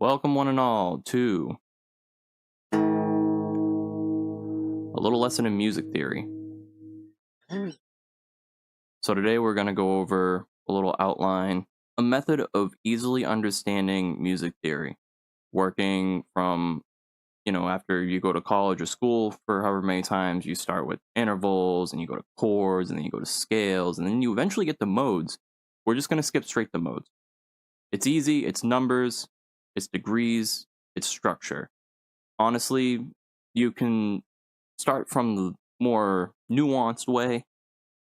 Welcome, one and all, to a little lesson in music theory. So, today we're going to go over a little outline, a method of easily understanding music theory, working from, after you go to college or school for however many times. You start with intervals, and you go to chords, and then you go to scales, and then you eventually get to modes. We're just going to skip straight to modes. It's easy, it's numbers, it's degrees, it's structure. Honestly, you can start from the more nuanced way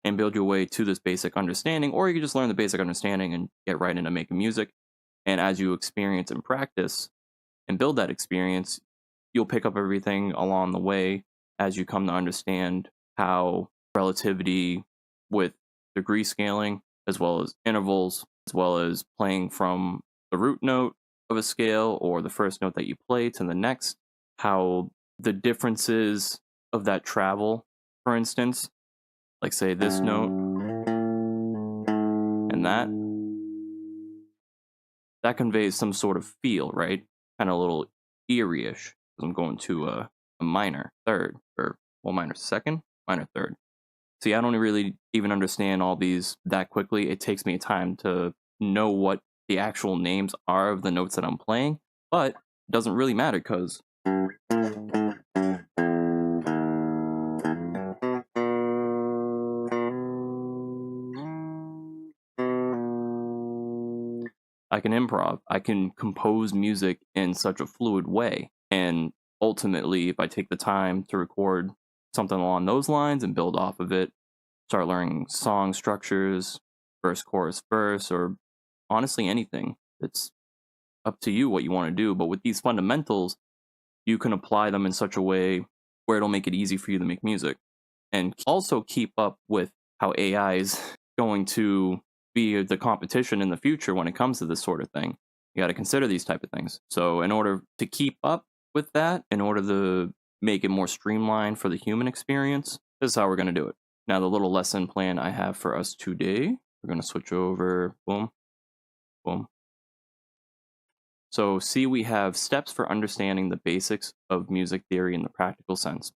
and build your way to this basic understanding, or you can just learn the basic understanding and get right into making music. And as you experience and practice and build that experience, you'll pick up everything along the way as you come to understand how relativity with degree scaling, as well as intervals, as well as playing from the root note of a scale or the first note that you play to the next, how the differences of that travel, for instance, like say this note and that conveys some sort of feel, right? Kind of a little eerie-ish. I'm going to a minor third, or minor second, minor third. See, I don't really even understand all these that quickly. It takes me time to know what the actual names are of the notes that I'm playing, but it doesn't really matter because I can improv. I can compose music in such a fluid way. And ultimately, if I take the time to record something along those lines and build off of it, start learning song structures, verse, chorus, verse, or honestly anything. It's up to you what you want to do. But with these fundamentals, you can apply them in such a way where it'll make it easy for you to make music. And also keep up with how AI is going to be the competition in the future when it comes to this sort of thing. You got to consider these type of things. So in order to keep up with that, in order to make it more streamlined for the human experience, this is how we're going to do it. Now, the little lesson plan I have for us today, we're going to switch over, boom, boom. So see, we have steps for understanding the basics of music theory in the practical sense.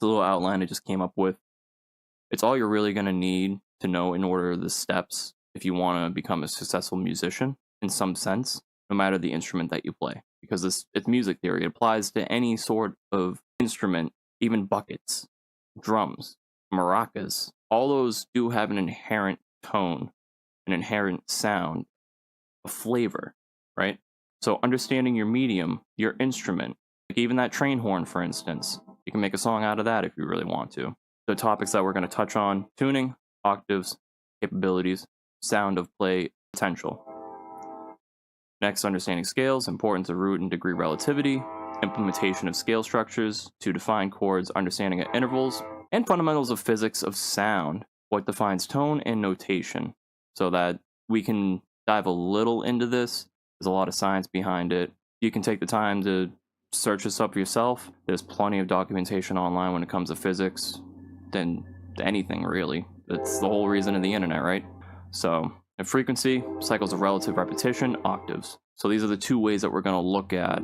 The little outline I just came up with, it's all you're really going to need to know in order the steps if you want to become a successful musician in some sense, no matter the instrument that you play. Because it's music theory. It applies to any sort of instrument, even buckets, drums, maracas. All those do have an inherent tone, an inherent sound, a flavor, right? So understanding your medium, your instrument, like even that train horn, for instance, you can make a song out of that if you really want to. The topics that we're going to touch on: tuning, octaves, capabilities, sound of play, potential. Next, understanding scales, importance of root and degree relativity, implementation of scale structures to define chords, understanding of intervals, and fundamentals of physics of sound, what defines tone and notation, so that we can dive a little into this. There's a lot of science behind it. You can take the time to search this up yourself. There's plenty of documentation online when it comes to physics, than anything really. That's the whole reason of the internet, right? So, and frequency, cycles of relative repetition, octaves. So these are the two ways that we're going to look at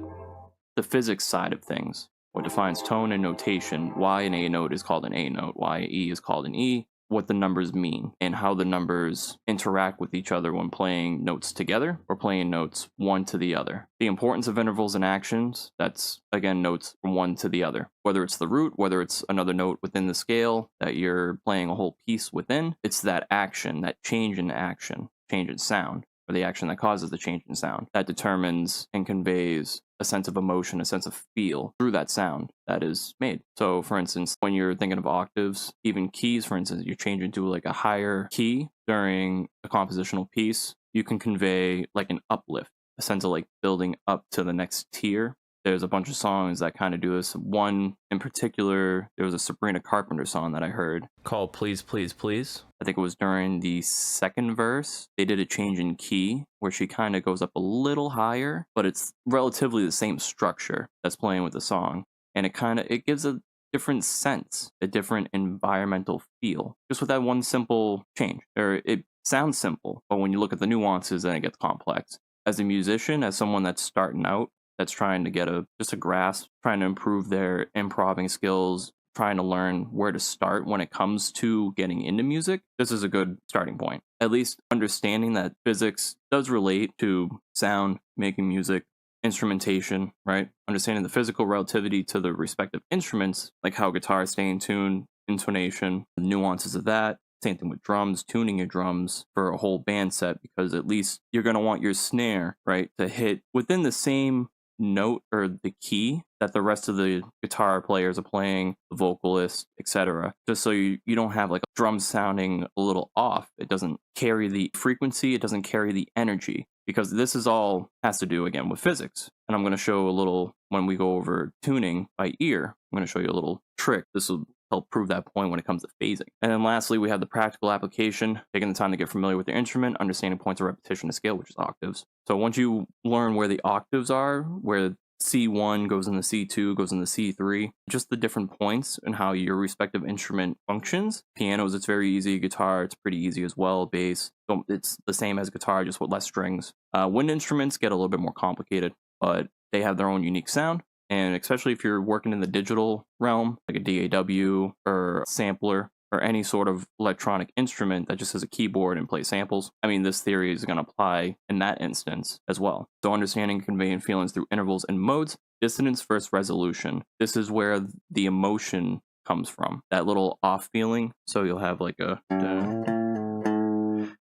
the physics side of things. What defines tone and notation, why an A note is called an A note, why E is called an E, what the numbers mean, and how the numbers interact with each other when playing notes together or playing notes one to the other. The importance of intervals and actions, that's again notes from one to the other. Whether it's the root, whether it's another note within the scale that you're playing a whole piece within, it's that action, that change in action, change in sound, or the action that causes the change in sound, that determines and conveys a sense of emotion, a sense of feel through that sound that is made. So, for instance, when you're thinking of octaves, even keys, for instance, you change into like a higher key during a compositional piece, you can convey like an uplift, a sense of like building up to the next tier. There's a bunch of songs that kind of do this. One in particular, there was a Sabrina Carpenter song that I heard called Please, Please, Please. I think it was during the second verse. They did a change in key where she kind of goes up a little higher, but it's relatively the same structure that's playing with the song. And it gives a different sense, a different environmental feel, just with that one simple change. Or it sounds simple, but when you look at the nuances, then it gets complex. as a musician, as someone that's starting out, that's trying to get just a grasp, trying to improve their improving skills, trying to learn where to start when it comes to getting into music, this is a good starting point. At least understanding that physics does relate to sound, making music, instrumentation, right? Understanding the physical relativity to the respective instruments, like how guitars stay in tune, intonation, the nuances of that. Same thing with drums, tuning your drums for a whole band set, because at least you're going to want your snare, right, to hit within the same note or the key that the rest of the guitar players are playing, the vocalist, etc. Just so you don't have like a drum sounding a little off. It doesn't carry the frequency, it doesn't carry the energy, because this is all has to do again with physics. And I'm going to show a little when we go over tuning by ear. I'm going to show you a little trick. This will help prove that point when it comes to phasing. And then lastly, we have the practical application, taking the time to get familiar with the instrument, understanding points of repetition to scale, which is octaves. So once you learn where the octaves are, where C1 goes into C2, goes into C3, just the different points and how your respective instrument functions. Pianos, it's very easy. Guitar, it's pretty easy as well. Bass, so it's the same as guitar, just with less strings. Wind instruments get a little bit more complicated, but they have their own unique sound. And especially if you're working in the digital realm, like a DAW or a sampler or any sort of electronic instrument that just has a keyboard and plays samples, I mean, this theory is going to apply in that instance as well. So understanding and conveying feelings through intervals and modes, dissonance versus resolution. This is where the emotion comes from, that little off feeling. So you'll have like a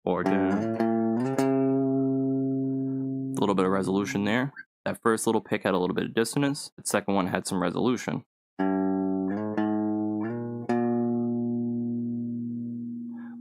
or a little bit of resolution there. That first little pick had a little bit of dissonance. The second one had some resolution. A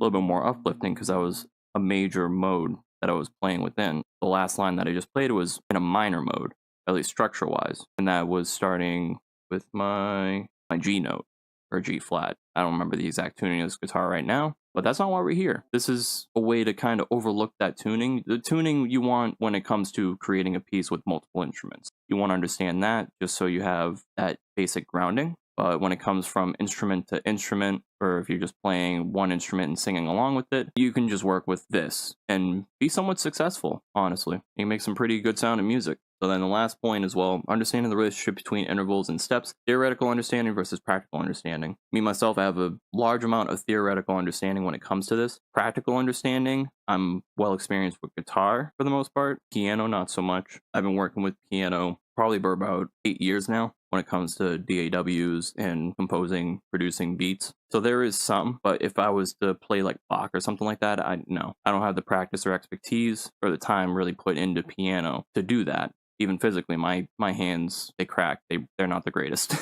little bit more uplifting because that was a major mode that I was playing within. The last line that I just played was in a minor mode, at least structure-wise. And that was starting with my G note or G flat. I don't remember the exact tuning of this guitar right now, but that's not why we're here. This is a way to kind of overlook that tuning. The tuning you want when it comes to creating a piece with multiple instruments. You want to understand that just so you have that basic grounding. But when it comes from instrument to instrument, or if you're just playing one instrument and singing along with it, you can just work with this and be somewhat successful, honestly. You can make some pretty good sounding music. So then the last point as well, understanding the relationship between intervals and steps, theoretical understanding versus practical understanding. Me, myself, I have a large amount of theoretical understanding when it comes to this. Practical understanding, I'm well experienced with guitar for the most part. Piano, not so much. I've been working with piano probably for about 8 years now when it comes to DAWs and composing, producing beats. So there is some, but if I was to play like Bach or something like that, I don't have the practice or expertise or the time really put into piano to do that. Even physically, my hands, they crack. They're not the greatest.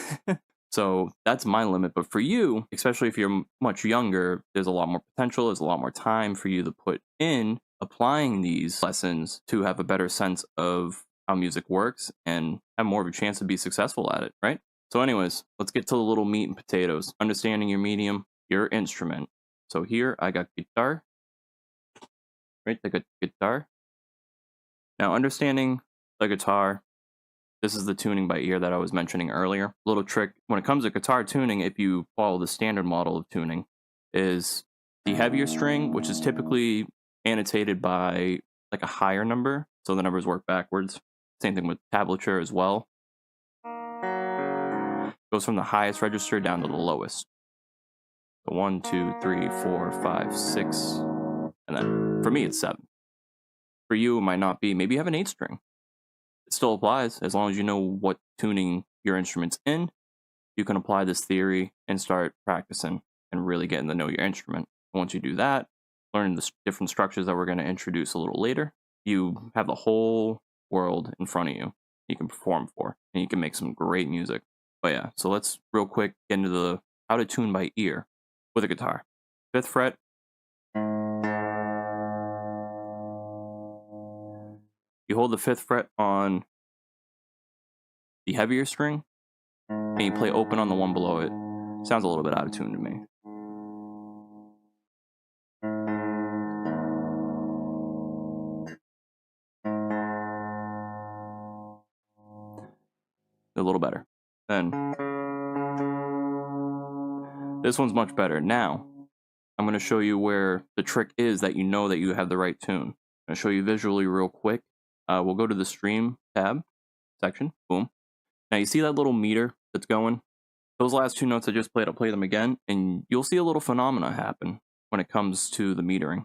So that's my limit. But for you, especially if you're much younger, there's a lot more potential. There's a lot more time for you to put in applying these lessons to have a better sense of how music works and have more of a chance to be successful at it, right? So anyways, let's get to the little meat and potatoes. Understanding your medium, your instrument. So here I got guitar, right? I got guitar. Now understanding the guitar, this is the tuning by ear that I was mentioning earlier. Little trick, when it comes to guitar tuning, if you follow the standard model of tuning, is the heavier string, which is typically annotated by like a higher number, so the numbers work backwards. Same thing with tablature as well. Goes from the highest register down to the lowest. So 1, 2, 3, 4, 5, 6, and then for me it's 7. For you, it might not be. Maybe you have an 8 string. It still applies as long as you know what tuning your instrument's in. You can apply this theory and start practicing and really getting to know your instrument. Once you do that, learn the different structures that we're going to introduce a little later, you have the whole world in front of you you can perform for, and you can make some great music. But yeah, so let's real quick get into the how to tune by ear with a guitar. 5th fret. You hold the 5th fret on the heavier string, and you play open on the one below it. Sounds a little bit out of tune to me. A little better. Then this one's much better. Now, I'm going to show you where the trick is that you know that you have the right tune. I'm going to show you visually real quick We'll go to the stream tab section. Boom. Now you see that little meter that's going? Those last two notes I just played, I'll play them again, and you'll see a little phenomena happen when it comes to the metering.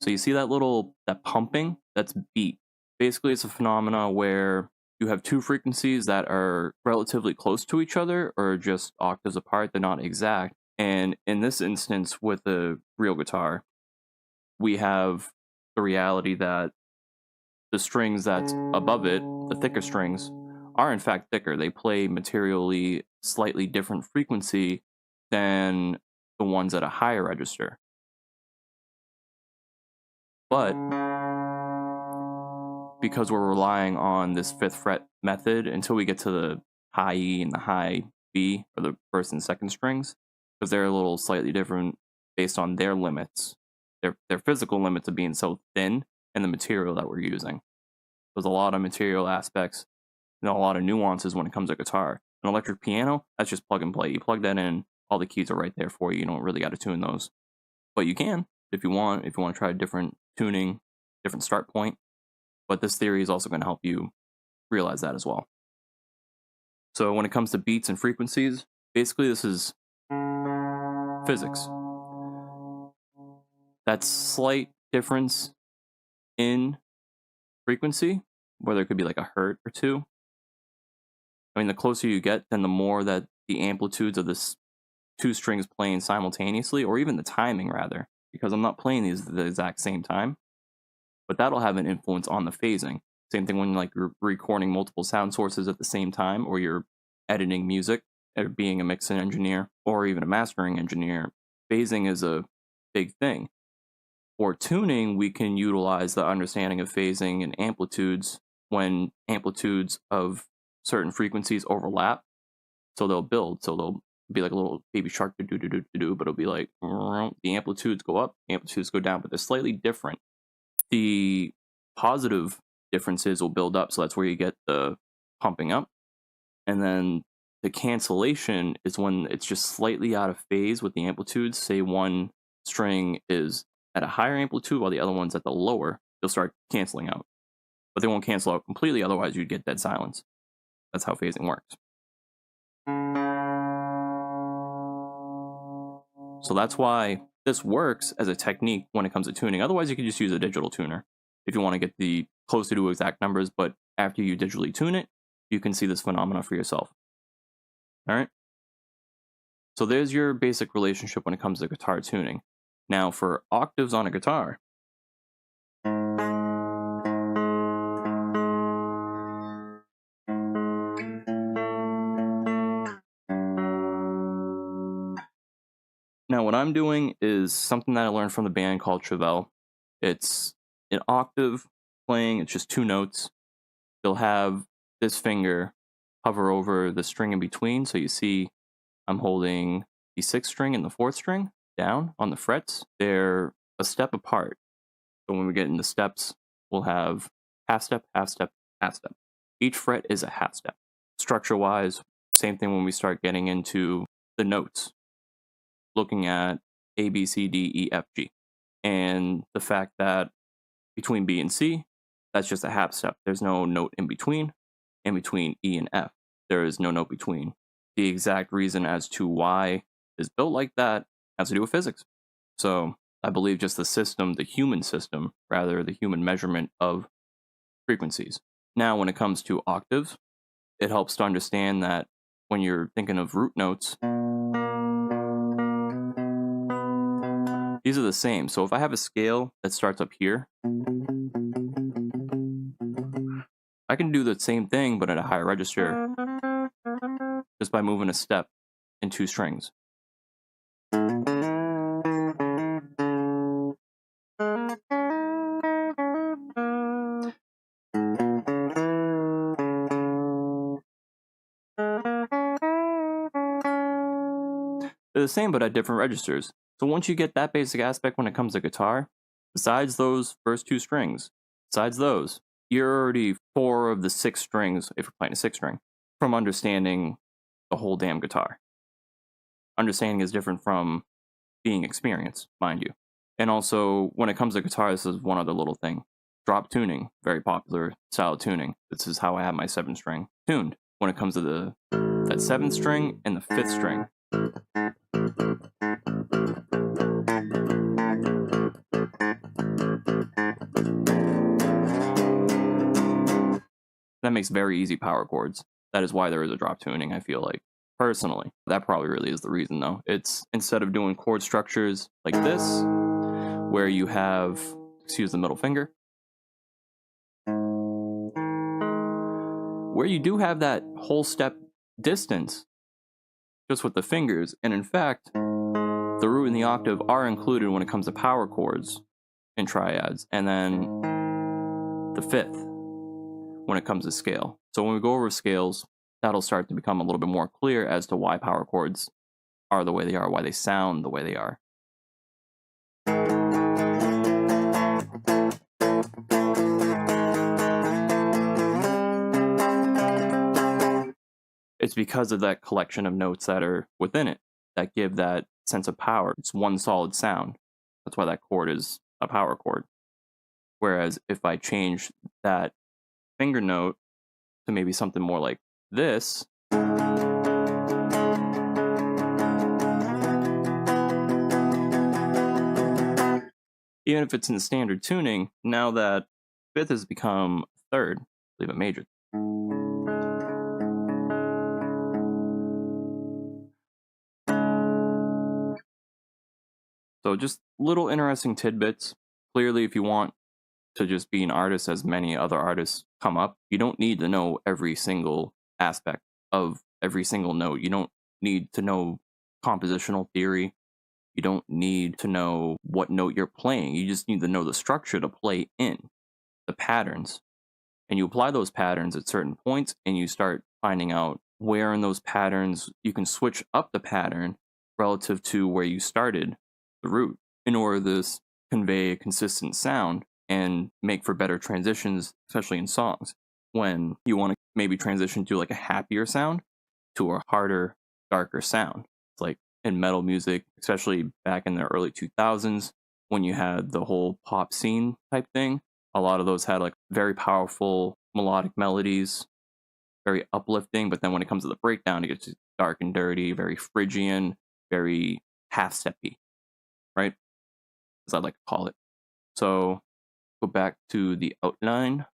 So you see that pumping? That's beat. Basically, it's a phenomena where you have two frequencies that are relatively close to each other or just octaves apart. They're not exact. And in this instance, with a real guitar, we have the reality that the strings that's above it, the thicker strings, are in fact thicker. They play materially slightly different frequency than the ones at a higher register. But because we're relying on this fifth fret method until we get to the high E and the high B, or the first and second strings, because they're a little slightly different based on their limits, their physical limits of being so thin, and the material that we're using. There's a lot of material aspects and a lot of nuances when it comes to guitar. An electric piano, that's just plug and play. You plug that in, all the keys are right there for you. You don't really got to tune those, but you can if you want. If you want to try a different tuning, different start point. But this theory is also going to help you realize that as well. So when it comes to beats and frequencies, basically this is physics. That slight difference in frequency, where there could be like a hertz or two. I mean, the closer you get, then the more that the amplitudes of this two strings playing simultaneously, or even the timing rather, because I'm not playing these at the exact same time, but that'll have an influence on the phasing. Same thing when like you're recording multiple sound sources at the same time, or you're editing music, or being a mixing engineer, or even a mastering engineer. Phasing is a big thing. For tuning, we can utilize the understanding of phasing and amplitudes when amplitudes of certain frequencies overlap. So they'll build. So they'll be like a little baby shark, do do do do do, but it'll be like the amplitudes go up, amplitudes go down, but they're slightly different. The positive differences will build up, so that's where you get the pumping up. And then the cancellation is when it's just slightly out of phase with the amplitudes. Say one string is at a higher amplitude while the other one's at the lower, they'll start canceling out. But they won't cancel out completely, otherwise you'd get dead silence. That's how phasing works. So that's why this works as a technique when it comes to tuning. Otherwise, you could just use a digital tuner if you want to get the closer to exact numbers. But after you digitally tune it, you can see this phenomena for yourself. All right. So there's your basic relationship when it comes to guitar tuning. Now for octaves on a guitar. Now what I'm doing is something that I learned from the band called Travell. It's an octave playing, it's just two notes. They'll have this finger hover over the string in between. So you see I'm holding the sixth string and the fourth string down on the frets. They're a step apart. So when we get into steps, we'll have half step, half step, half step. Each fret is a half step. Structure-wise, same thing when we start getting into the notes. Looking at A, B, C, D, E, F, G. And the fact that between B and C, that's just a half step. There's no note in between. In between E and F, there is no note between. The exact reason as to why it's built like that has to do with physics. So I believe just the system, the human system, rather, the human measurement of frequencies. Now, when it comes to octaves, it helps to understand that when you're thinking of root notes, these are the same. So if I have a scale that starts up here, I can do the same thing, but at a higher register, just by moving a step in two strings. They're the same, but at different registers. So once you get that basic aspect when it comes to guitar, besides those first two strings, besides those, you're already four of the six strings, if you're playing a six string, from understanding the whole damn guitar. Understanding is different from being experienced, mind you. And also, when it comes to guitar, this is one other little thing. Drop tuning, very popular style of tuning. This is how I have my 7th string tuned. When it comes to that 7th string and the 5th string, that makes very easy power chords. That is why there is a drop tuning, I feel like. Personally, that probably really is the reason, though. It's instead of doing chord structures like this, where you have, excuse the middle finger, where you do have that whole step distance just with the fingers. And in fact, the root and the octave are included when it comes to power chords in triads, and then the 5th when it comes to scale. So when we go over scales, that'll start to become a little bit more clear as to why power chords are the way they are, why they sound the way they are. It's because of that collection of notes that are within it that give that sense of power. It's one solid sound. That's why that chord is a power chord. Whereas if I change that finger note to maybe something more like this, even if it's in standard tuning, now that 5th has become 3rd, I believe a major. So just little interesting tidbits. Clearly, if you want to just be an artist as many other artists come up, you don't need to know every single aspect of every single note. You don't need to know compositional theory. You don't need to know what note you're playing. You just need to know the structure to play in, the patterns. And you apply those patterns at certain points, and you start finding out where in those patterns you can switch up the pattern relative to where you started the root in order to convey a consistent sound and make for better transitions, especially in songs. When you want to maybe transition to like a happier sound to a harder, darker sound. It's like in metal music, especially back in the early 2000s, when you had the whole pop scene type thing, a lot of those had like very powerful melodic melodies, very uplifting. But then when it comes to the breakdown, it gets dark and dirty, very Phrygian, very half steppy, right? As I like to call it. So go back to the outline.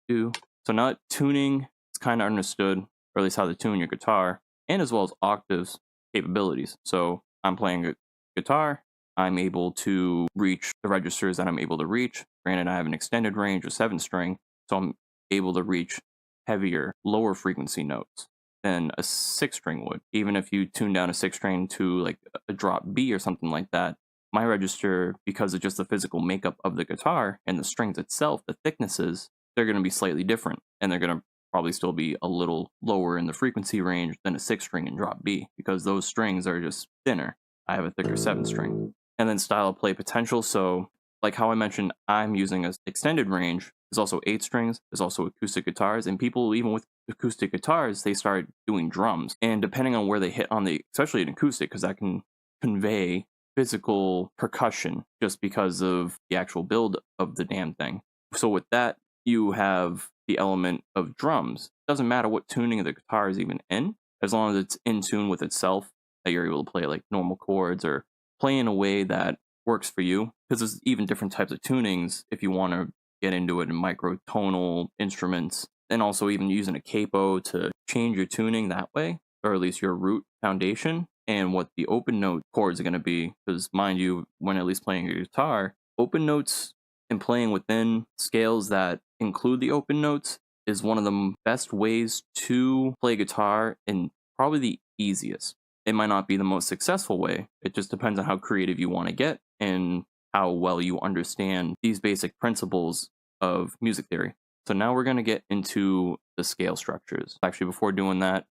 So now that tuning is kind of understood, or at least how to tune your guitar, and as well as octaves capabilities. So I'm playing a guitar. I'm able to reach the registers that I'm able to reach. Granted, I have an extended range of 7 string, so I'm able to reach heavier, lower frequency notes than a 6 string would. Even if you tune down a 6 string to like a drop B or something like that, my register, because of just the physical makeup of the guitar and the strings itself, the thicknesses, they're going to be slightly different, and they're going to probably still be a little lower in the frequency range than a 6 string in drop B, because those strings are just thinner. I have a thicker 7 string. And then style of play potential. So like how I mentioned, I'm using an extended range. There's also 8 strings. There's also acoustic guitars. And people, even with acoustic guitars, they start doing drums. And depending on where they hit on the, especially an acoustic, because that can convey physical percussion just because of the actual build of the damn thing. So with that, you have the element of drums. Doesn't matter what tuning of the guitar is even in, as long as it's in tune with itself, that you're able to play like normal chords or play in a way that works for you. Because there's even different types of tunings if you want to get into it in microtonal instruments, and also even using a capo to change your tuning that way, or at least your root foundation and what the open note chords are going to be. Because mind you, when at least playing your guitar, open notes and playing within scales that include the open notes is one of the best ways to play guitar, and probably the easiest. It might not be the most successful way. It just depends on how creative you want to get and how well you understand these basic principles of music theory. So now we're going to get into the scale structures. Actually, before doing that,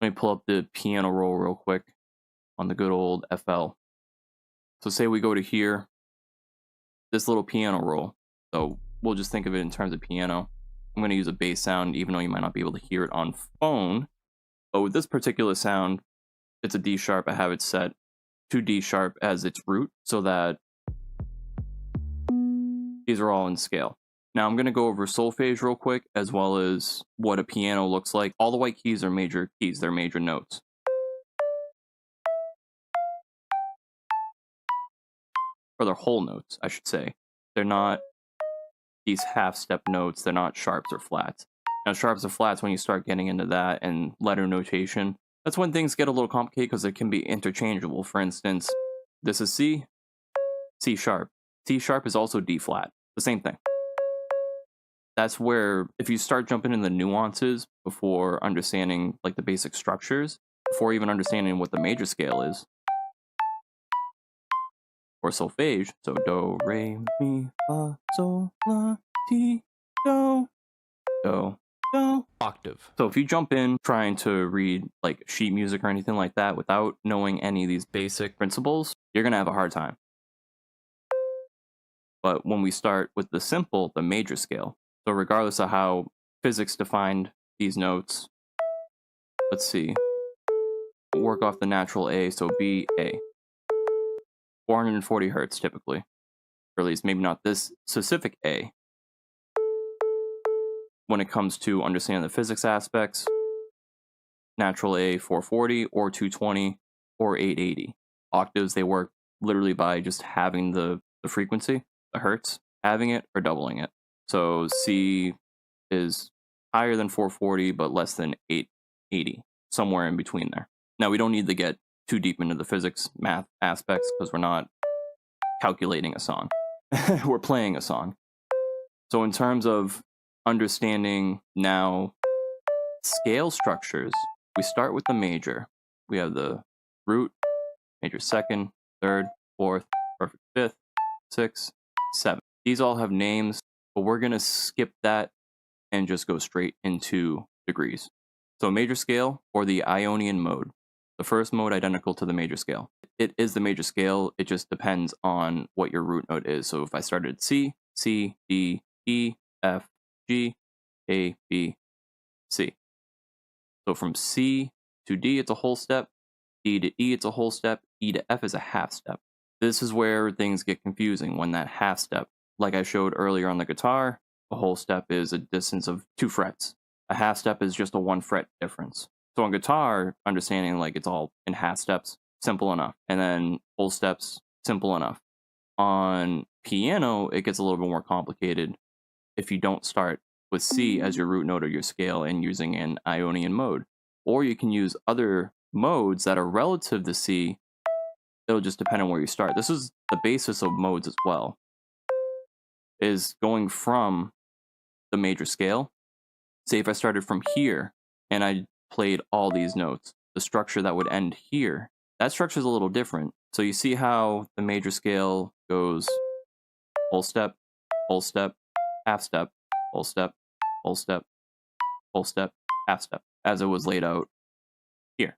let me pull up the piano roll real quick on the good old FL. So say we go to here, this little piano roll. So we'll just think of it in terms of piano. I'm going to use a bass sound, even though you might not be able to hear it on phone. But with this particular sound, it's a D sharp. I have it set to D sharp as its root, so that these are all in scale. Now I'm going to go over solfege real quick, as well as what a piano looks like. All the white keys are major keys, they're major notes. Or they're whole notes, I should say. They're not these half-step notes, they're not sharps or flats. Now sharps or flats, when you start getting into that and letter notation, that's when things get a little complicated because they can be interchangeable. For instance, this is C, C sharp. C sharp is also D flat, the same thing. That's where, if you start jumping into the nuances before understanding like the basic structures, before even understanding what the major scale is, or solfege, so do, re, mi, fa, sol, la, ti, do, do, do. Octave. So if you jump in trying to read like sheet music or anything like that without knowing any of these basic principles, you're gonna have a hard time. But when we start with the simple, the major scale, so regardless of how physics defined these notes, let's see, we'll work off the natural A, so B, A. 440 hertz typically, or at least maybe not this specific A. When it comes to understanding the physics aspects, natural A 440 or 220 or 880. Octaves, they work literally by just having the frequency, the hertz, having it or doubling it. So C is higher than 440 but less than 880, somewhere in between there. Now we don't need to get too deep into the physics math aspects because we're not calculating a song. We're playing a song. So in terms of understanding now scale structures, we start with the major. We have the root, major second, third, fourth, perfect fifth, sixth, seventh. These all have names, but we're going to skip that and just go straight into degrees. So major scale, or the Ionian mode. The first mode identical to the major scale. It is the major scale, it just depends on what your root note is. So if I started C, C, D, E, F, G, A, B, C. So from C to D, it's a whole step. D to E, it's a whole step. E to F is a half step. This is where things get confusing when that half step, like I showed earlier on the guitar, a whole step is a distance of 2 frets. A half step is just a 1 fret difference. So on guitar, understanding like it's all in half steps, simple enough. And then whole steps, simple enough. On piano, it gets a little bit more complicated if you don't start with C as your root note or your scale and using an Ionian mode. Or you can use other modes that are relative to C. It'll just depend on where you start. This is the basis of modes as well, is going from the major scale. Say if I started from here and I played all these notes, the structure that would end here, that structure is a little different. So you see how the major scale goes whole step, half step, whole step, whole step, whole step, half step, as it was laid out here.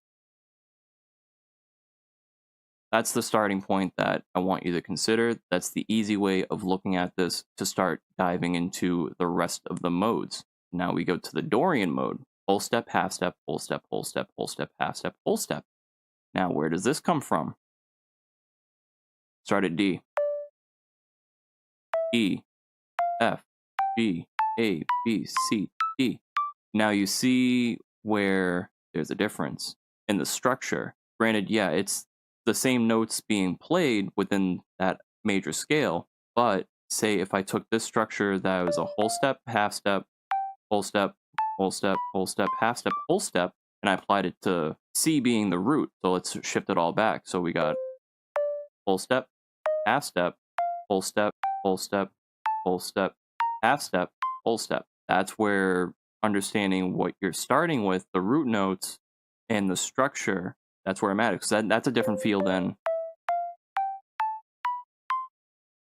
That's the starting point that I want you to consider. That's the easy way of looking at this to start diving into the rest of the modes. Now we go to the Dorian mode. Whole step, half step, whole step, whole step, whole step, half step, whole step. Now where does this come from? Start at D. E, F, G, A, B, C, D. Now you see where there's a difference in the structure. Granted, yeah, it's the same notes being played within that major scale, but say if I took this structure that was a whole step, half step, whole step, whole step, whole step, half step, whole step, and I applied it to C being the root. So let's shift it all back. So we got whole step, half step, whole step, whole step, whole step, half step, whole step. That's where understanding what you're starting with, the root notes and the structure, that's where it matters. That's a different feel than,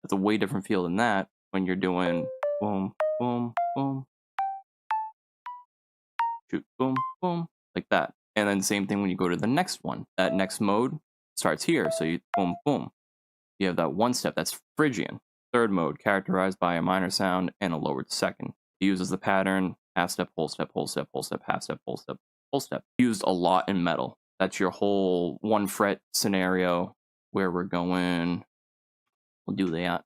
that's a way different feel than that when you're doing boom, boom, boom, shoot, boom, boom, like that. And then same thing when you go to the next one. That next mode starts here. So you boom, boom. You have that one step, that's Phrygian. Third mode, characterized by a minor sound and a lowered second. It uses the pattern half step, whole step, whole step, whole step, half step, whole step, whole step. Used a lot in metal. That's your whole 1 fret scenario. where we're going. We'll do that.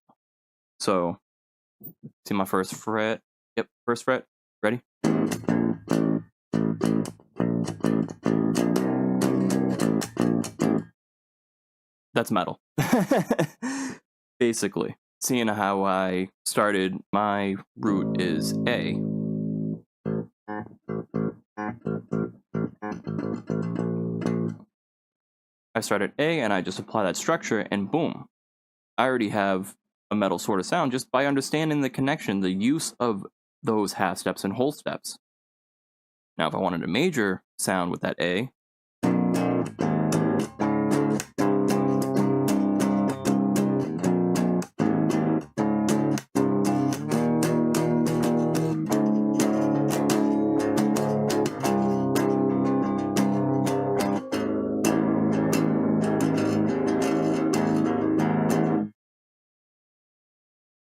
So, see my first fret? Yep, first fret. Ready? That's metal. Basically, seeing how I started, my root is A. I start at A and I just apply that structure and boom, I already have a metal sort of sound just by understanding the connection, the use of those half steps and whole steps. Now, if I wanted a major sound with that A,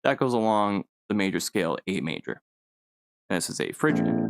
that goes along the major scale A major. And this is A Phrygian.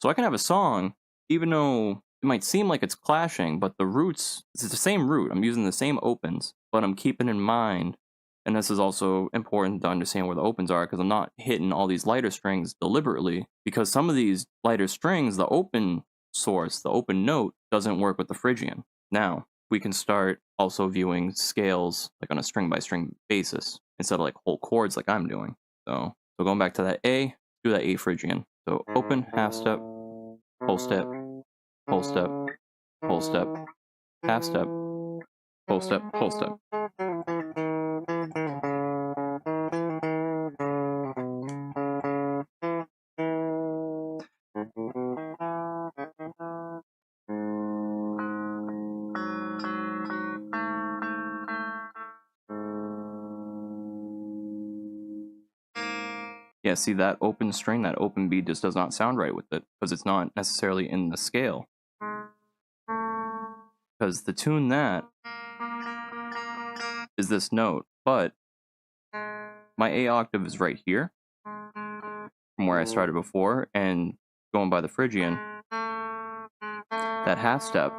So I can have a song, even though it might seem like it's clashing, but the roots, it's the same root. I'm using the same opens, but I'm keeping in mind, and this is also important to understand where the opens are, because I'm not hitting all these lighter strings deliberately, because some of these lighter strings, the open source, the open note, doesn't work with the Phrygian. Now, we can start also viewing scales like on a string by string basis, instead of like whole chords like I'm doing. So going back to that A, do that A Phrygian. So open, half step, whole step, whole step, whole step, half step, whole step, whole step. Yeah, see that open string, that open beat just does not sound right with it, because it's not necessarily in the scale. Because to tune that is this note, but my A octave is right here, from where I started before, and going by the Phrygian, that half step,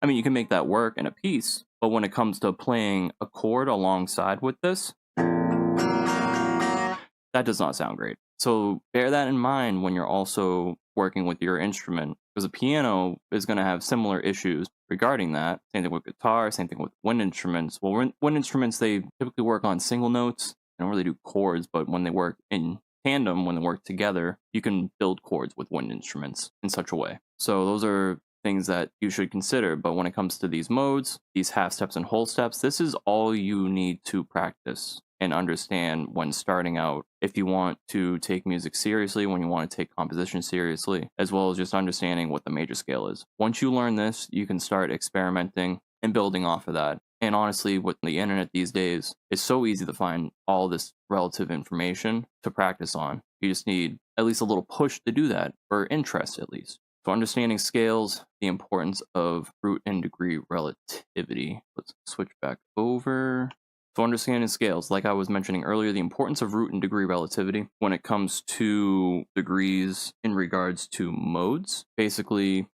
I mean, you can make that work in a piece, but when it comes to playing a chord alongside with this, that does not sound great. So bear that in mind when you're also working with your instrument, because a piano is going to have similar issues regarding that. Same thing with guitar, same thing with wind instruments. Well, wind instruments, they typically work on single notes. They don't really do chords, but when they work in tandem, when they work together, you can build chords with wind instruments in such a way. So those are things that you should consider. But when it comes to these modes, these half steps and whole steps, this is all you need to practice and understand when starting out, if you want to take music seriously, when you want to take composition seriously, as well as just understanding what the major scale is. Once you learn this, you can start experimenting and building off of that. And honestly, with the internet these days, it's so easy to find all this relative information to practice on. You just need at least a little push to do that, or interest at least. So understanding scales, the importance of root and degree relativity. Let's switch back over. So understanding scales, like I was mentioning earlier, the importance of root and degree relativity when it comes to degrees in regards to modes. Basically,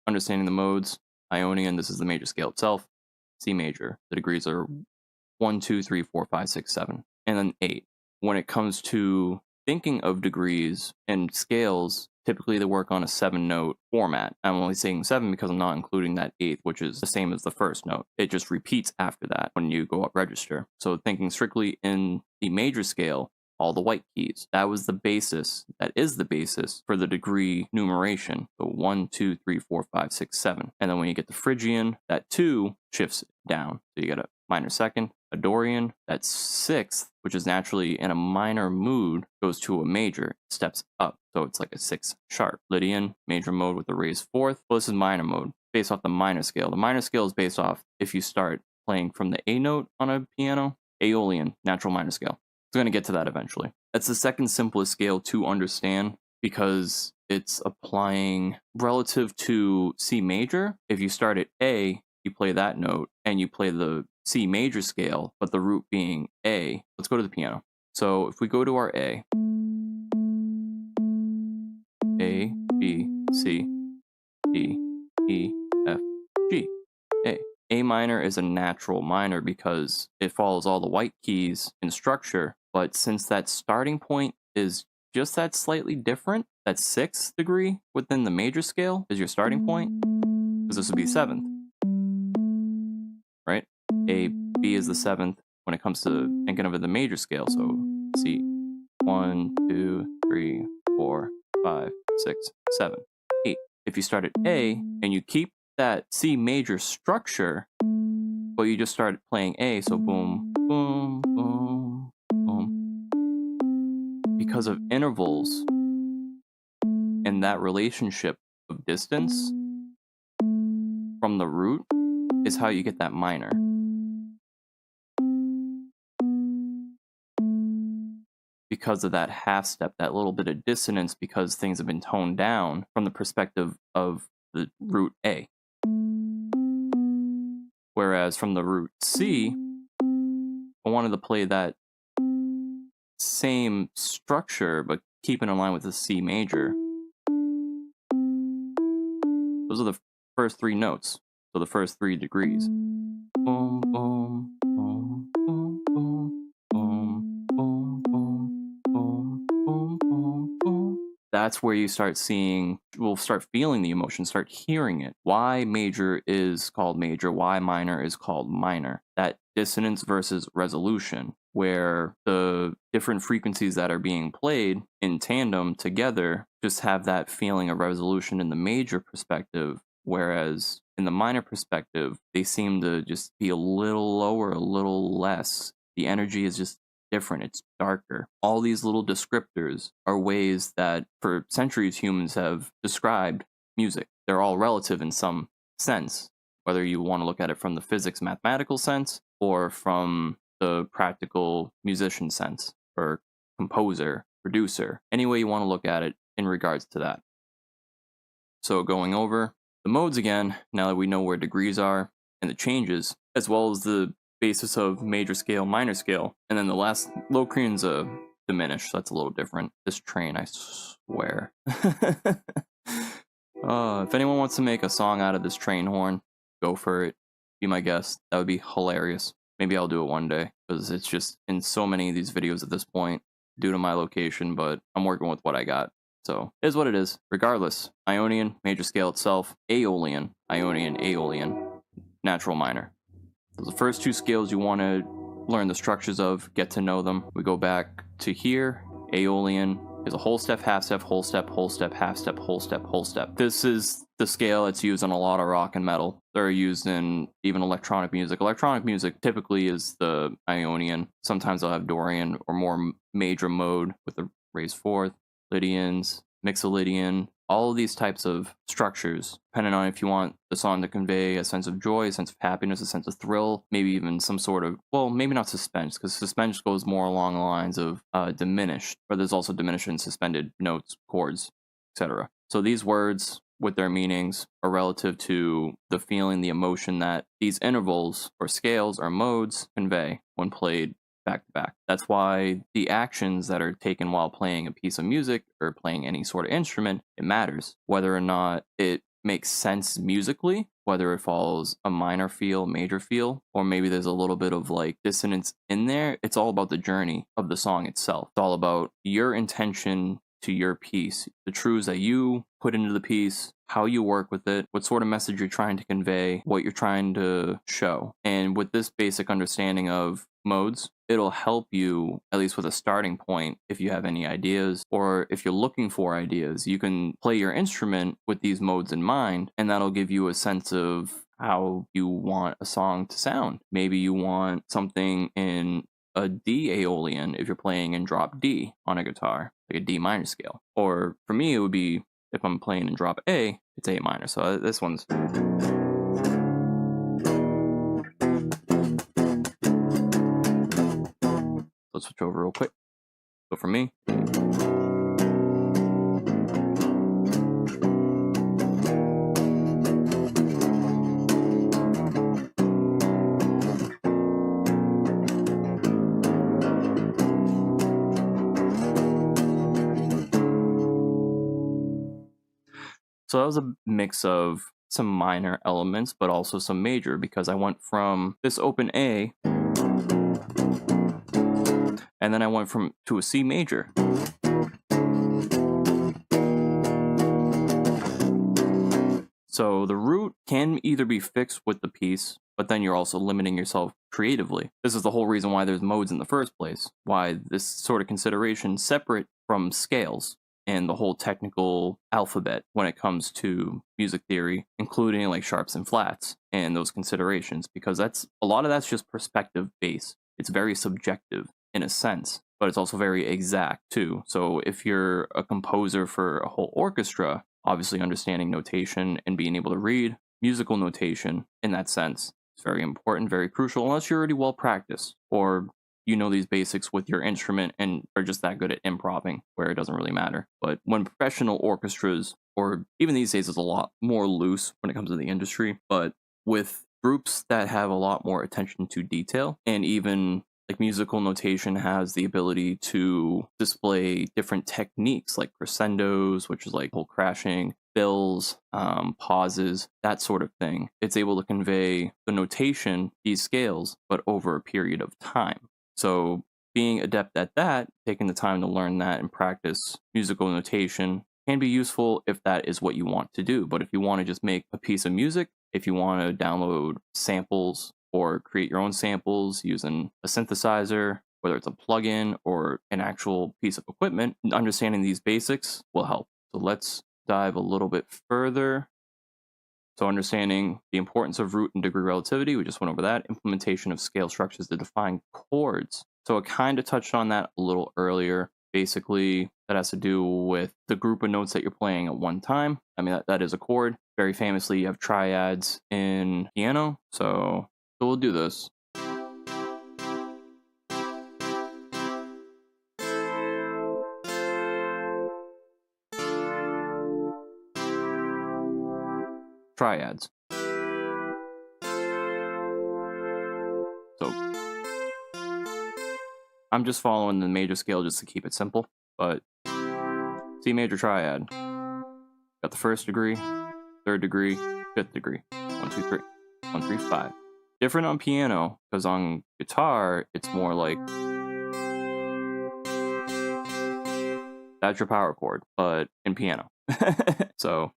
understanding the modes, Ionian, this is the major scale itself, C major. The degrees are 1, 2, 3, 4, 5, 6, 7, and then 8. When it comes to thinking of degrees and scales, typically they work on a 7-note format. I'm only saying 7 because I'm not including that 8th, which is the same as the first note. It just repeats after that when you go up register. So thinking strictly in the major scale, all the white keys, that was the basis, that is the basis for the degree numeration. So 1, 2, 3, 4, 5, 6, 7. And then when you get the Phrygian, that 2 shifts down. So you get a minor second. A Dorian, that 6th, which is naturally in a minor mood, goes to a major, steps up. So it's like a 6 sharp. Lydian, major mode with a raised 4th. Well, this is minor mode, based off the minor scale. The minor scale is based off if you start playing from the A note on a piano, Aeolian, natural minor scale. It's going to get to that eventually. That's the second simplest scale to understand because it's applying relative to C major. If you start at A, you play that note, and you play the C major scale, but the root being A. Let's go to the piano. So if we go to our A, B, C, D, E, F, G, A. A minor is a natural minor because it follows all the white keys in structure, but since that starting point is just that slightly different, that 6th degree within the major scale is your starting point, because this would be 7th, right? A, B is the 7th when it comes to thinking of it the major scale, so C, 1, 2, 3, 4, 5, 6, 7, 8. If you start at A and you keep that C major structure, but you just start playing A, so boom, boom, boom, boom. Because of intervals and that relationship of distance from the root is how you get that minor. Because of that half step, that little bit of dissonance, because things have been toned down from the perspective of the root A. Whereas from the root C, I wanted to play that same structure, but keep it in line with the C major. Those are the first 3 notes, so the first 3 degrees. Boom, boom, boom, boom, boom, boom, boom, boom, boom, boom, boom, boom. That's where you start seeing, we'll start feeling the emotion, start hearing it. Why major is called major, why minor is called minor. That dissonance versus resolution, where the different frequencies that are being played in tandem together just have that feeling of resolution in the major perspective, whereas in the minor perspective, they seem to just be a little lower, a little less. The energy is just different, it's darker. All these little descriptors are ways that for centuries humans have described music. They're all relative in some sense, whether you want to look at it from the physics mathematical sense or from the practical musician sense or composer, producer, any way you want to look at it in regards to that. So going over the modes again, now that we know where degrees are and the changes, as well as the basis of major scale, minor scale, and then the last Locrian's a diminished, so that's a little different. This train, I swear. If anyone wants to make a song out of this train horn, go for it. Be my guest. That would be hilarious. Maybe I'll do it one day, because it's just in so many of these videos at this point, due to my location, but I'm working with what I got. So, it is what it is. Regardless, Ionian, major scale itself, Aeolian, Ionian, Aeolian, natural minor. So the first 2 scales you want to learn the structures of, get to know them. We go back to here, Aeolian is a whole step, half step, whole step, whole step, half step, whole step, whole step. This is the scale that's used in a lot of rock and metal. They're used in even electronic music. Electronic music typically is the Ionian. Sometimes they'll have Dorian or more major mode with the raised fourth, Lydians, Mixolydian, all of these types of structures, depending on if you want the song to convey a sense of joy, a sense of happiness, a sense of thrill, maybe even some sort of, well, maybe not suspense, because suspense goes more along the lines of diminished, but there's also diminished and suspended notes, chords, etc. So these words, with their meanings, are relative to the feeling, the emotion that these intervals or scales or modes convey when played back to back. That's why the actions that are taken while playing a piece of music or playing any sort of instrument, it matters. Whether or not it makes sense musically, whether it follows a minor feel, major feel, or maybe there's a little bit of like dissonance in there, it's all about the journey of the song itself. It's all about your intention to your piece, the truths that you put into the piece, how you work with it, what sort of message you're trying to convey, what you're trying to show. And with this basic understanding of modes, it'll help you, at least with a starting point, if you have any ideas, or if you're looking for ideas, you can play your instrument with these modes in mind, and that'll give you a sense of how you want a song to sound. Maybe you want something in a D Aeolian if you're playing in drop D on a guitar, like a D minor scale. Or for me, it would be, if I'm playing in drop A, it's A minor. So this one's... Let's switch over real quick. So for me... So that was a mix of some minor elements, but also some major, because I went from this open A, and then I went to a C major. So the root can either be fixed with the piece, but then you're also limiting yourself creatively. This is the whole reason why there's modes in the first place, why this sort of consideration separate from scales and the whole technical alphabet when it comes to music theory, including like sharps and flats and those considerations, because that's a lot of that's just perspective based. It's very subjective in a sense, but it's also very exact too. So if you're a composer for a whole orchestra, obviously understanding notation and being able to read musical notation in that sense is very important, very crucial, unless you're already well practiced or you know these basics with your instrument and are just that good at improving where it doesn't really matter. But when professional orchestras, or even these days, it's a lot more loose when it comes to the industry, but with groups that have a lot more attention to detail, and even like musical notation has the ability to display different techniques like crescendos, which is like whole crashing, fills, pauses, that sort of thing. It's able to convey the notation, these scales, but over a period of time. So being adept at that, taking the time to learn that and practice musical notation can be useful if that is what you want to do. But if you want to just make a piece of music, if you want to download samples or create your own samples using a synthesizer, whether it's a plugin or an actual piece of equipment, understanding these basics will help. So let's dive a little bit further. So understanding the importance of root and degree relativity, we just went over that. Implementation of scale structures to define chords. So I kind of touched on that a little earlier. Basically, that has to do with the group of notes that you're playing at one time. I mean, that is a chord. Very famously, you have triads in piano. So we'll do this. Triads. So I'm just following the major scale just to keep it simple, but C major triad. Got the first degree, third degree, fifth degree. 1, 2, 3. 1, 3, 5. Different on piano, because on guitar, it's more like that's your power chord, but in piano. So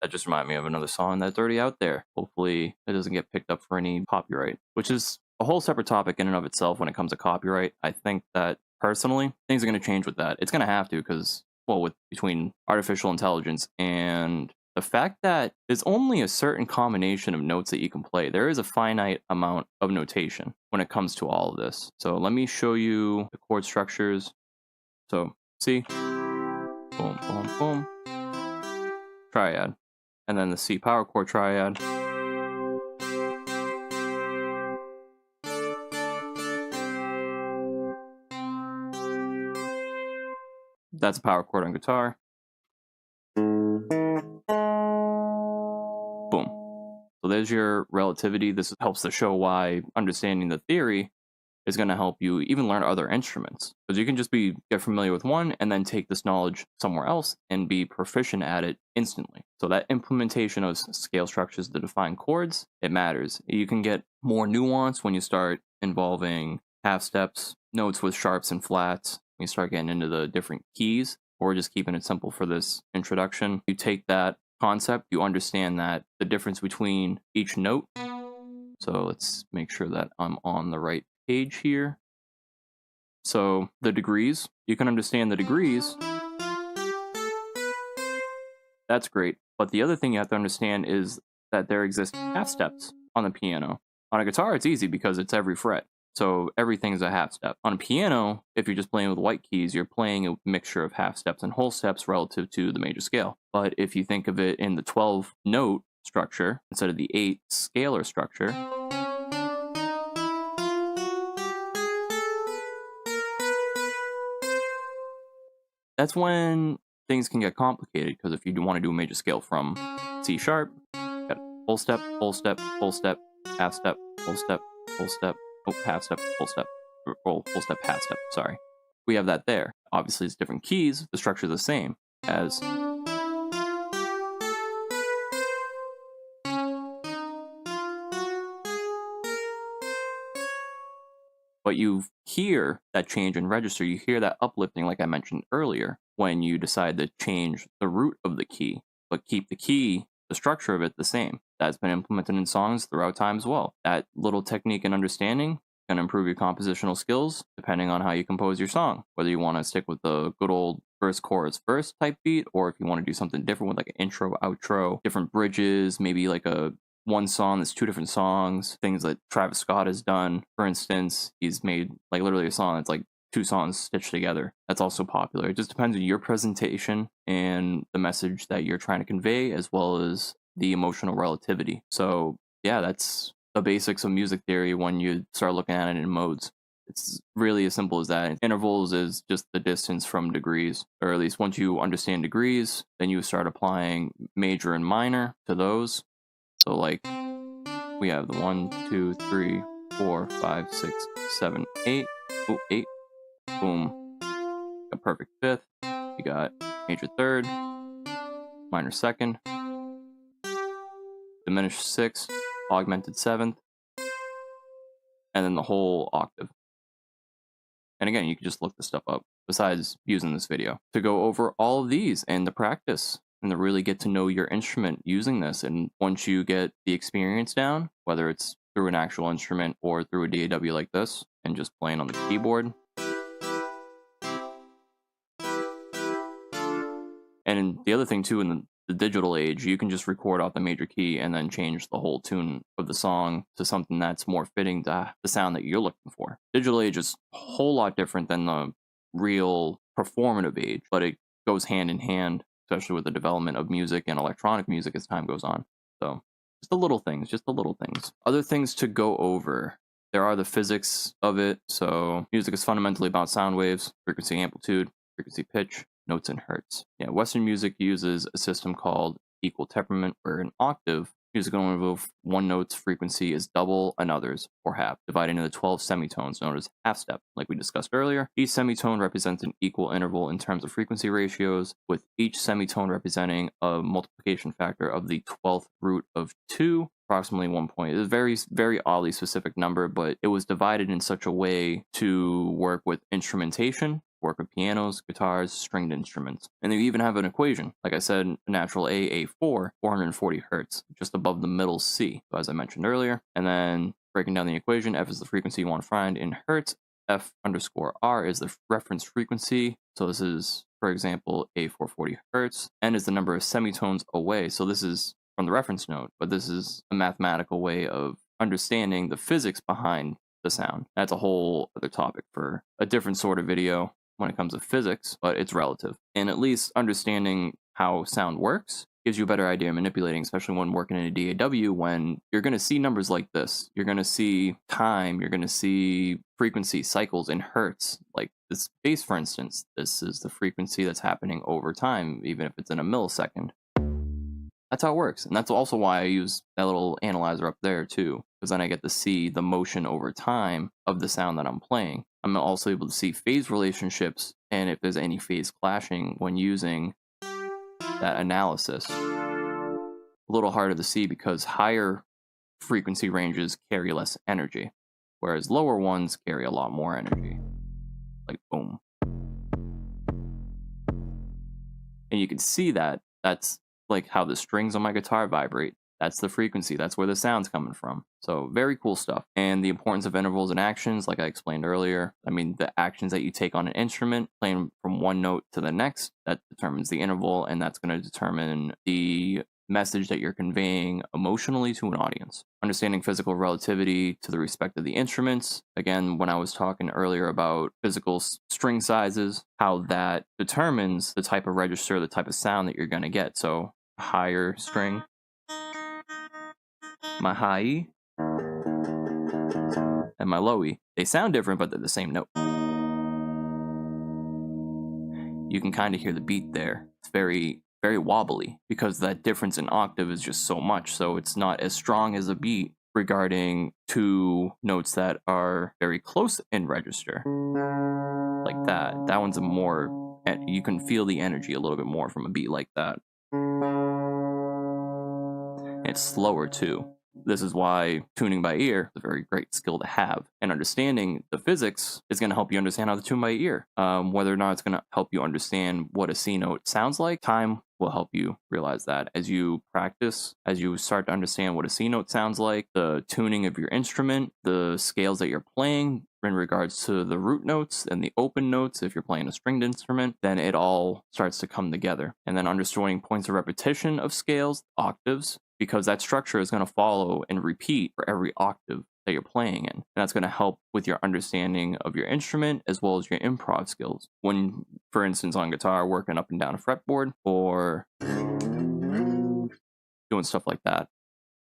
that just reminded me of another song that's already out there. Hopefully it doesn't get picked up for any copyright, which is a whole separate topic in and of itself when it comes to copyright. I think that personally, things are going to change with that. It's going to have to, because, well, with between artificial intelligence and the fact that there's only a certain combination of notes that you can play. There is a finite amount of notation when it comes to all of this. So let me show you the chord structures. So C, boom, boom, boom, triad, and then the C power chord triad. That's a power chord on guitar. Boom. So there's your relativity. This helps to show why understanding the theory is going to help you even learn other instruments, because you can just get familiar with one and then take this knowledge somewhere else and be proficient at it instantly. So that implementation of scale structures to define chords, it matters. You can get more nuance when you start involving half steps, notes with sharps and flats, when you start getting into the different keys, or just keeping it simple for this introduction. You take that concept, you understand that the difference between each note. So let's make sure that I'm on the right page here. So the degrees, you can understand the degrees. That's great. But the other thing you have to understand is that there exist half steps on the piano. On a guitar, it's easy because it's every fret. So everything is a half step. On a piano, if you're just playing with white keys, you're playing a mixture of half steps and whole steps relative to the major scale. But if you think of it in the 12 note structure instead of the 8 scalar structure, that's when things can get complicated, because if you want to do a major scale from C sharp, got full step, full step, full step, half step, full step, full step, oh, half step, full step, full step, half step, sorry. We have that there. Obviously, it's different keys, the structure is the same as but you hear that change in register, you hear that uplifting like I mentioned earlier when you decide to change the root of the key, but keep the key, the structure of it the same. That's been implemented in songs throughout time as well. That little technique and understanding can improve your compositional skills depending on how you compose your song. Whether you want to stick with the good old verse, chorus, verse type beat, or if you want to do something different with like an intro, outro, different bridges, maybe like a one song that's two different songs, things that Travis Scott has done. For instance, he's made like literally a song that's like two songs stitched together. That's also popular. It just depends on your presentation and the message that you're trying to convey, as well as the emotional relativity. So yeah, that's the basics of music theory when you start looking at it in modes. It's really as simple as that. Intervals is just the distance from degrees, or at least once you understand degrees, then you start applying major and minor to those. So like we have the 1, 2, 3, 4, 5, 6, 7, 8. Oh, 8. Boom. A perfect fifth. You got major third, minor second, diminished sixth, augmented seventh, and then the whole octave. And again, you can just look this stuff up besides using this video to go over all of these and the practice and to really get to know your instrument using this. And once you get the experience down, whether it's through an actual instrument or through a DAW like this and just playing on the keyboard. And the other thing too, in the digital age, you can just record off the major key and then change the whole tune of the song to something that's more fitting to the sound that you're looking for. Digital age is a whole lot different than the real performative age, but it goes hand in hand, especially with the development of music and electronic music as time goes on. So just the little things, just the little things. Other things to go over. There are the physics of it. So music is fundamentally about sound waves, frequency, amplitude, frequency, pitch, notes, and hertz. Yeah, Western music uses a system called equal temperament, where an octave music of one note's frequency is double another's, or half, divided into 12 semitones known as half step. Like we discussed earlier, each semitone represents an equal interval in terms of frequency ratios, with each semitone representing a multiplication factor of the 12th root of 2, approximately 1 point. It's a very, very oddly specific number, but it was divided in such a way to work with instrumentation, work with pianos, guitars, stringed instruments. And they even have an equation. Like I said, natural A4, 440 hertz, just above the middle C, as I mentioned earlier. And then breaking down the equation, F is the frequency you want to find in hertz, F underscore R is the reference frequency. So this is, for example, A440 hertz. N is the number of semitones away. So this is from the reference note, but this is a mathematical way of understanding the physics behind the sound. That's a whole other topic for a different sort of video when it comes to physics, but it's relative. And at least understanding how sound works gives you a better idea of manipulating, especially when working in a DAW, when you're going to see numbers like this. You're going to see time, you're going to see frequency cycles in hertz. Like this bass, for instance, this is the frequency that's happening over time, even if it's in a millisecond. That's how it works. And that's also why I use that little analyzer up there too, because then I get to see the motion over time of the sound that I'm playing. I'm also able to see phase relationships and if there's any phase clashing when using that analysis. A little harder to see because higher frequency ranges carry less energy, whereas lower ones carry a lot more energy. Like boom. And you can see that that's like how the strings on my guitar vibrate. That's the frequency. That's where the sound's coming from. So very cool stuff. And the importance of intervals and actions, like I explained earlier. I mean, the actions that you take on an instrument, playing from one note to the next, that determines the interval, and that's going to determine the message that you're conveying emotionally to an audience. Understanding physical relativity to the respect of the instruments. Again, when I was talking earlier about physical string sizes, how that determines the type of register, the type of sound that you're going to get. So higher string, my high E, and my low E. They sound different, but they're the same note. You can kind of hear the beat there. It's very, very wobbly because that difference in octave is just so much. So it's not as strong as a beat regarding two notes that are very close in register, like that one's a more, you can feel the energy a little bit more from a beat like that. It's slower too. This is why tuning by ear is a very great skill to have. And understanding the physics is going to help you understand how to tune by ear. Whether or not it's going to help you understand what a C note sounds like, time will help you realize that. As you practice, as you start to understand what a C note sounds like, the tuning of your instrument, the scales that you're playing in regards to the root notes and the open notes, if you're playing a stringed instrument, then it all starts to come together. And then understanding points of repetition of scales, octaves, because that structure is going to follow and repeat for every octave that you're playing in. And that's going to help with your understanding of your instrument as well as your improv skills. When, for instance, on guitar, working up and down a fretboard or doing stuff like that.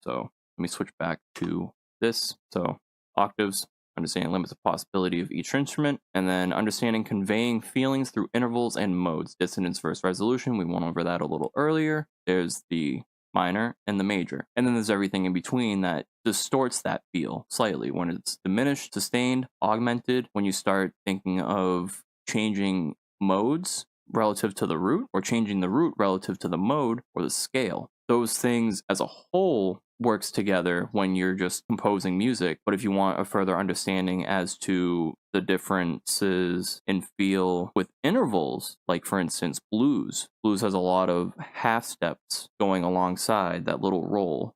So let me switch back to this. So octaves, understanding limits of possibility of each instrument, and then understanding conveying feelings through intervals and modes. Dissonance versus resolution, we went over that a little earlier. There's the minor and the major, and then there's everything in between that distorts that feel slightly when it's diminished, sustained, augmented, when you start thinking of changing modes relative to the root or changing the root relative to the mode or the scale. Those things as a whole works together when you're just composing music. But if you want a further understanding as to the differences in feel with intervals, like for instance, blues has a lot of half steps going alongside that little roll.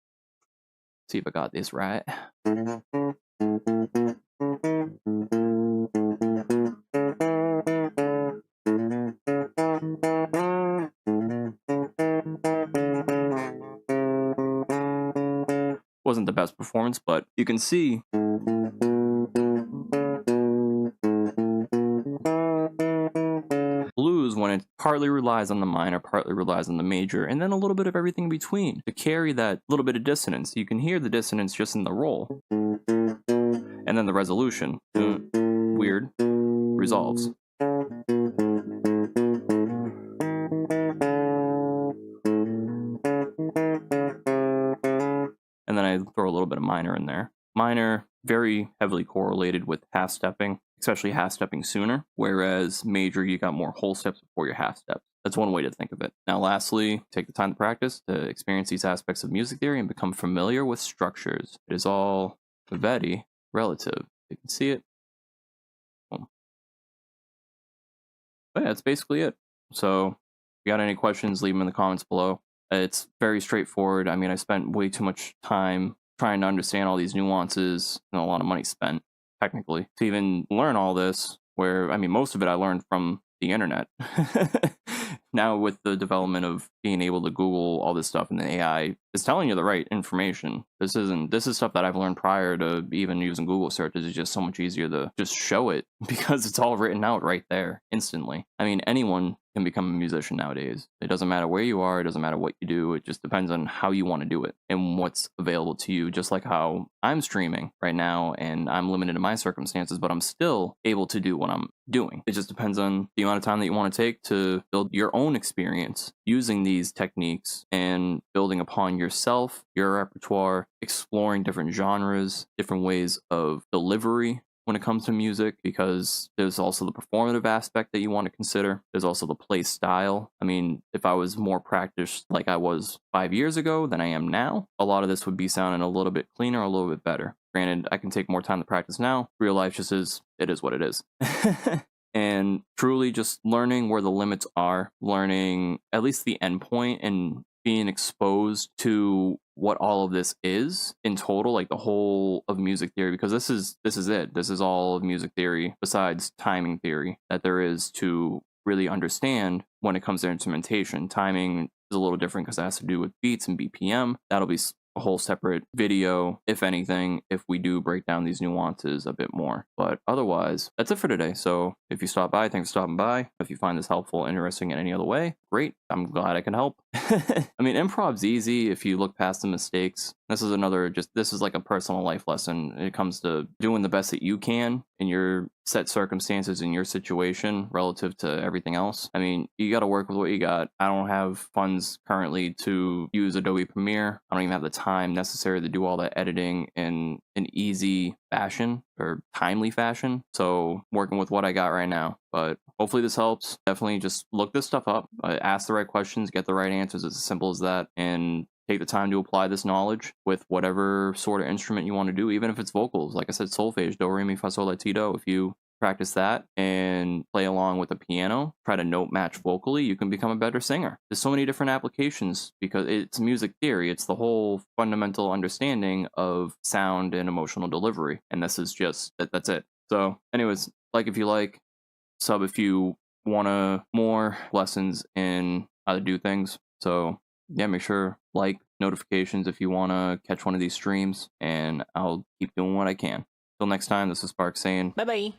Let's see if I got this right. Wasn't the best performance, but you can see blues, when it partly relies on the minor, partly relies on the major, and then a little bit of everything in between to carry that little bit of dissonance. You can hear the dissonance just in the roll. And then the resolution, weird, resolves. And then I throw a little bit of minor in there. Minor, very heavily correlated with half stepping, especially half stepping sooner, whereas major, you got more whole steps before your half steps. That's one way to think of it. Now, lastly, take the time to practice, to experience these aspects of music theory and become familiar with structures. It is all very relative. You can see it. Boom. But yeah, that's basically it. So if you got any questions, leave them in the comments below. It's very straightforward. I mean, I spent way too much time trying to understand all these nuances and a lot of money spent, technically, to even learn all this, where, I mean, most of it I learned from the internet. Now with the development of being able to Google all this stuff and the AI is telling you the right information. This is stuff that I've learned prior to even using Google searches. It's just so much easier to just show it because it's all written out right there instantly. I mean, anyone can become a musician nowadays. It doesn't matter where you are, it doesn't matter what you do, it just depends on how you want to do it and what's available to you. Just like how I'm streaming right now and I'm limited in my circumstances, but I'm still able to do what I'm doing. It just depends on the amount of time that you want to take to build your own experience using these techniques and building upon yourself, your repertoire, exploring different genres, different ways of delivery when it comes to music, because there's also the performative aspect that you want to consider. There's also the play style. I mean, if I was more practiced like I was 5 years ago than I am now, a lot of this would be sounding a little bit cleaner, a little bit better. Granted, I can take more time to practice now. Real life just is, it is what it is. And truly just learning where the limits are, learning at least the end point and being exposed to what all of this is in total, like the whole of music theory, because this is it. This is all of music theory besides timing theory that there is to really understand when it comes to instrumentation. Timing is a little different because it has to do with beats and BPM. That'll be a whole separate video, if anything, if we do break down these nuances a bit more. But otherwise, that's it for today. So if you stop by, thanks for stopping by. If you find this helpful, interesting in any other way, great. I'm glad I can help. I mean, improv's easy if you look past the mistakes. This is like a personal life lesson. It comes to doing the best that you can in your set circumstances in your situation relative to everything else. I mean, you got to work with what you got. I don't have funds currently to use Adobe Premiere. I don't even have the time necessary to do all that editing in an easy fashion or timely fashion. So, working with what I got right now. But hopefully this helps. Definitely just look this stuff up, ask the right questions, get the right answers. It's as simple as that. And take the time to apply this knowledge with whatever sort of instrument you want to do, even if it's vocals. Like I said, solfege, do, re, mi, fa, sol, la, ti, do. If you practice that and play along with the piano, try to note match vocally, you can become a better singer. There's so many different applications because it's music theory. It's the whole fundamental understanding of sound and emotional delivery. And this is just, that's it. So anyways, if you like, sub if you want more lessons in how to do things. So yeah, make sure notifications if you want to catch one of these streams, and I'll keep doing what I can. Till next time, this is Spark saying bye bye.